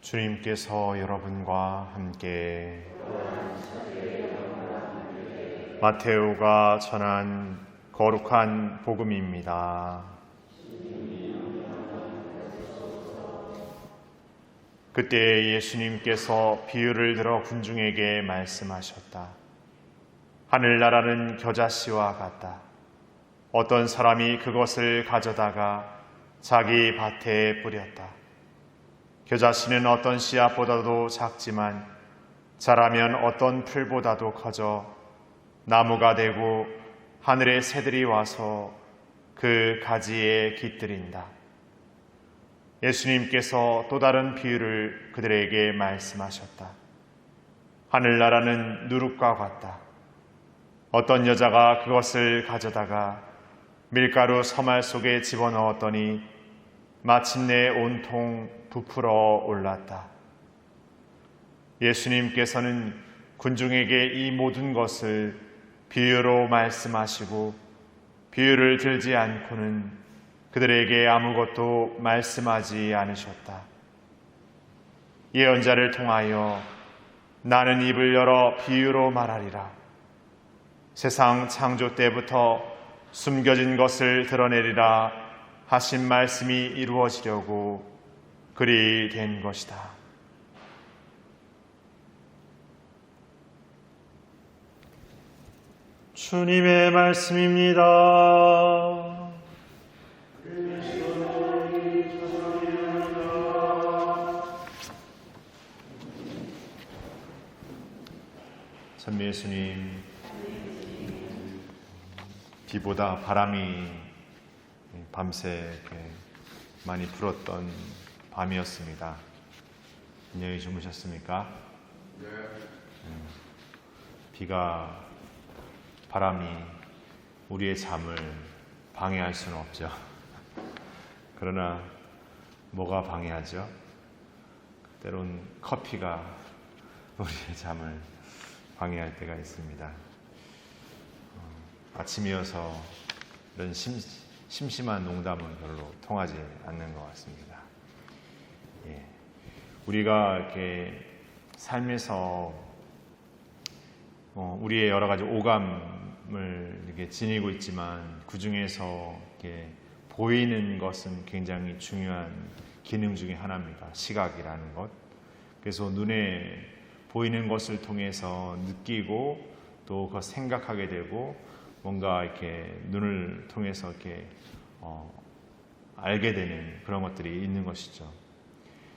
주님께서 여러분과 함께 마테오가 전한 거룩한 복음입니다. 그때 예수님께서 비유를 들어 군중에게 말씀하셨다. 하늘나라는 겨자씨와 같다. 어떤 사람이 그것을 가져다가 자기 밭에 뿌렸다. 겨자씨는 어떤 씨앗보다도 작지만 자라면 어떤 풀보다도 커져 나무가 되고 하늘의 새들이 와서 그 가지에 깃들인다. 예수님께서 또 다른 비유를 그들에게 말씀하셨다. 하늘나라는 누룩과 같다. 어떤 여자가 그것을 가져다가 밀가루 서말 속에 집어넣었더니 마침내 온통 부풀어 올랐다. 예수님께서는 군중에게 이 모든 것을 비유로 말씀하시고 비유를 들지 않고는 그들에게 아무것도 말씀하지 않으셨다. 예언자를 통하여 나는 입을 열어 비유로 말하리라. 세상 창조 때부터 숨겨진 것을 드러내리라 하신 말씀이 이루어지려고 그리 된 것이다. 주님의 말씀입니다. 선미 예수님, 비보다 바람이 밤새 이렇게 많이 불었던 밤이었습니다. 안녕히 주무셨습니까? 네. 비가, 바람이 우리의 잠을 방해할 수는 없죠. 그러나 뭐가 방해하죠? 때론 커피가 우리의 잠을 방해할 때가 있습니다. 아침이어서 이런 심심한 농담은 별로 통하지 않는 것 같습니다. 예. 우리가 이렇게 삶에서 우리의 여러 가지 오감을 이렇게 지니고 있지만 그 중에서 이렇게 보이는 것은 굉장히 중요한 기능 중에 하나입니다. 시각이라는 것. 그래서 눈에 보이는 것을 통해서 느끼고 또 그걸 생각하게 되고 뭔가 이렇게 눈을 통해서 이렇게 알게 되는 그런 것들이 있는 것이죠.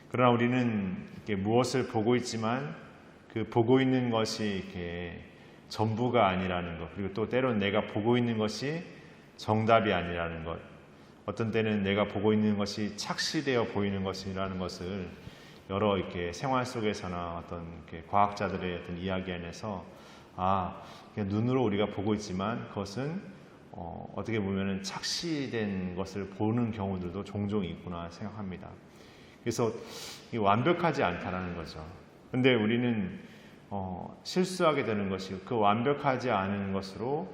그러나 우리는 이렇게 무엇을 보고 있지만 그 보고 있는 것이 이렇게 전부가 아니라는 것, 그리고 또 때로는 내가 보고 있는 것이 정답이 아니라는 것, 어떤 때는 내가 보고 있는 것이 착시되어 보이는 것이라는 것을 여러 이렇게 생활 속에서나 어떤 이렇게 과학자들의 어떤 이야기 안에서 그냥 눈으로 우리가 보고 있지만 그것은 어떻게 보면은 착시된 것을 보는 경우들도 종종 있구나 생각합니다. 그래서 완벽하지 않다라는 거죠. 근데 우리는 실수하게 되는 것이 그 완벽하지 않은 것으로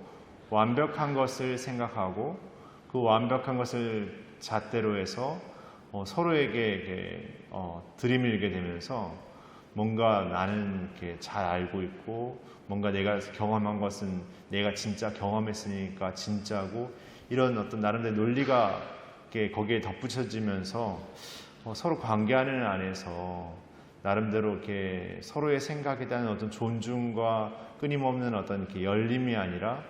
완벽한 것을 생각하고 그 완벽한 것을 잣대로 해서 서로에게 들이밀게 되면서 뭔가 나는 이렇게 잘 알고 있고 뭔가 내가 경험한 것은 내가 진짜 경험했으니까 진짜고 이런 어떤 나름대로 논리가 거기에 덧붙여지면서 서로 관계하는 안에서 나름대로 이렇게 서로의 생각에 대한 어떤 존중과 끊임없는 어떤 이렇게 열림이 아니라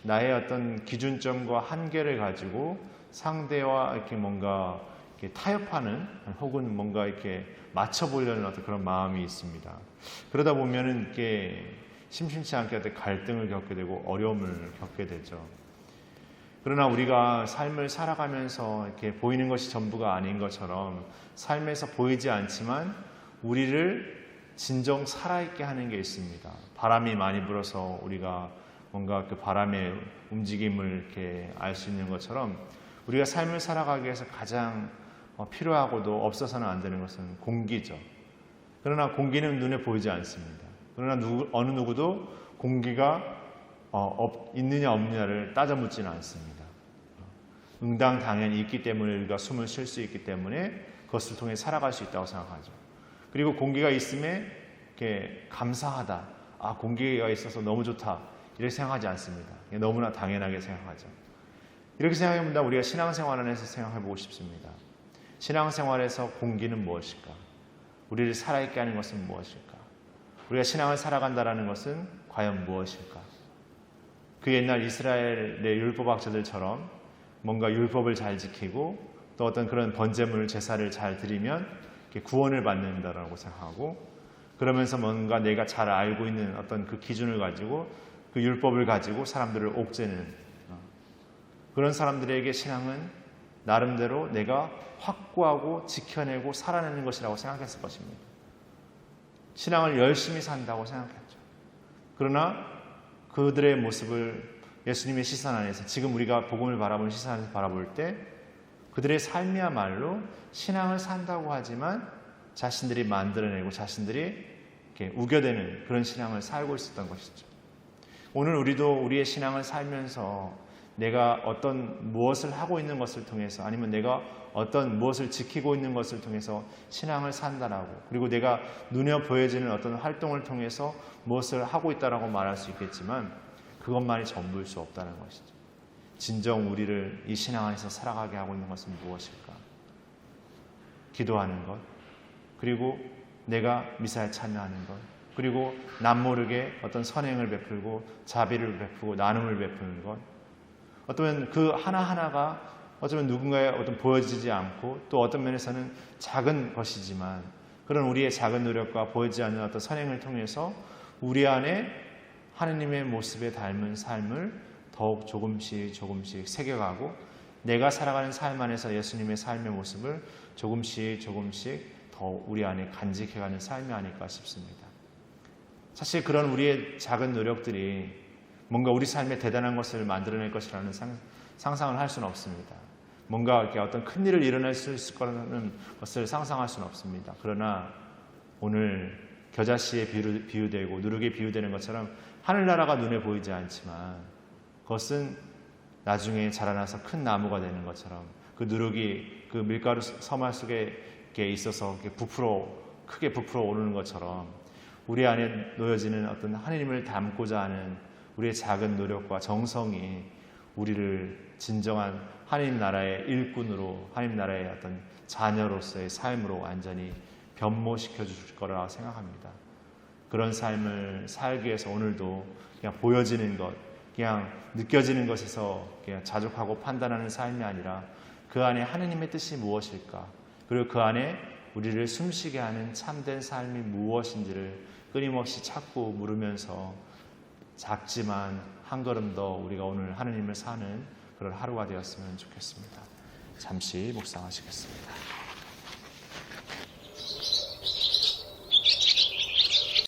나의 어떤 기준점과 한계를 가지고 상대와 이렇게 뭔가 이렇게 타협하는 혹은 뭔가 이렇게 맞춰보려는 어떤 그런 마음이 있습니다. 그러다 보면은 이렇게 심심치 않게 갈등을 겪게 되고 어려움을 겪게 되죠. 그러나 우리가 삶을 살아가면서 이렇게 보이는 것이 전부가 아닌 것처럼 삶에서 보이지 않지만 우리를 진정 살아있게 하는 게 있습니다. 바람이 많이 불어서 우리가 뭔가 그 바람의 움직임을 이렇게 알 수 있는 것처럼 우리가 삶을 살아가기 위해서 가장 필요하고도 없어서는 안 되는 것은 공기죠. 그러나 공기는 눈에 보이지 않습니다. 그러나 어느 누구도 공기가 있느냐 없느냐를 따져 묻지는 않습니다. 응당당연히 있기 때문에 우리가 숨을 쉴 수 있기 때문에 그것을 통해 살아갈 수 있다고 생각하죠. 그리고 공기가 있음에 이렇게 감사하다. 아, 공기가 있어서 너무 좋다. 이렇게 생각하지 않습니다. 너무나 당연하게 생각하죠. 이렇게 생각해본다 우리가 신앙생활 안에서 생각해보고 싶습니다. 신앙생활에서 공기는 무엇일까? 우리를 살아있게 하는 것은 무엇일까? 우리가 신앙을 살아간다는 것은 과연 무엇일까? 그 옛날 이스라엘의 율법학자들처럼 뭔가 율법을 잘 지키고 또 어떤 그런 번제물 제사를 잘 드리면 구원을 받는다라고 생각하고, 그러면서 뭔가 내가 잘 알고 있는 어떤 그 기준을 가지고 그 율법을 가지고 사람들을 옥죄는 그런 사람들에게 신앙은 나름대로 내가 확고하고 지켜내고 살아내는 것이라고 생각했을 것입니다. 신앙을 열심히 산다고 생각했죠. 그러나 그들의 모습을 예수님의 시선 안에서, 지금 우리가 복음을 바라보는 시선 안에서 바라볼 때 그들의 삶이야말로 신앙을 산다고 하지만 자신들이 만들어내고 자신들이 이렇게 우겨대는 그런 신앙을 살고 있었던 것이죠. 오늘 우리도 우리의 신앙을 살면서 내가 어떤 무엇을 하고 있는 것을 통해서, 아니면 내가 어떤 무엇을 지키고 있는 것을 통해서 신앙을 산다라고, 그리고 내가 눈에 보여지는 어떤 활동을 통해서 무엇을 하고 있다라고 말할 수 있겠지만 그것만이 전부일 수 없다는 것이죠. 진정 우리를 이 신앙 안에서 살아가게 하고 있는 것은 무엇일까? 기도하는 것, 그리고 내가 미사에 참여하는 것, 그리고 남모르게 어떤 선행을 베풀고 자비를 베풀고 나눔을 베푸는 것, 어쩌면 그 하나하나가 어쩌면 누군가의 어떤 보여지지 않고 또 어떤 면에서는 작은 것이지만 그런 우리의 작은 노력과 보이지 않는 어떤 선행을 통해서 우리 안에 하느님의 모습에 닮은 삶을 더욱 조금씩 새겨가고 내가 살아가는 삶 안에서 예수님의 삶의 모습을 조금씩 더 우리 안에 간직해가는 삶이 아닐까 싶습니다. 사실 그런 우리의 작은 노력들이 뭔가 우리 삶에 대단한 것을 만들어낼 것이라는 상상을 할 수는 없습니다. 뭔가 이렇게 어떤 큰 일을 일어날 수 있을 거라는 것을 상상할 수는 없습니다. 그러나 오늘 겨자씨에 비유되고 누룩에 비유되는 것처럼 하늘나라가 눈에 보이지 않지만 그것은 나중에 자라나서 큰 나무가 되는 것처럼, 그 누룩이 그 밀가루 서말 속에 있어서 크게 부풀어 오르는 것처럼 우리 안에 놓여지는 어떤 하느님을 닮고자 하는 우리의 작은 노력과 정성이 우리를 진정한 하느님 나라의 일꾼으로, 하느님 나라의 어떤 자녀로서의 삶으로 완전히 변모시켜 줄 거라고 생각합니다. 그런 삶을 살기 위해서 오늘도 그냥 보여지는 것, 그냥 느껴지는 것에서 그냥 자족하고 판단하는 삶이 아니라 그 안에 하느님의 뜻이 무엇일까, 그리고 그 안에 우리를 숨쉬게 하는 참된 삶이 무엇인지를 끊임없이 찾고 물으면서 작지만 한 걸음 더 우리가 오늘 하느님을 사는 그런 하루가 되었으면 좋겠습니다. 잠시 묵상하시겠습니다.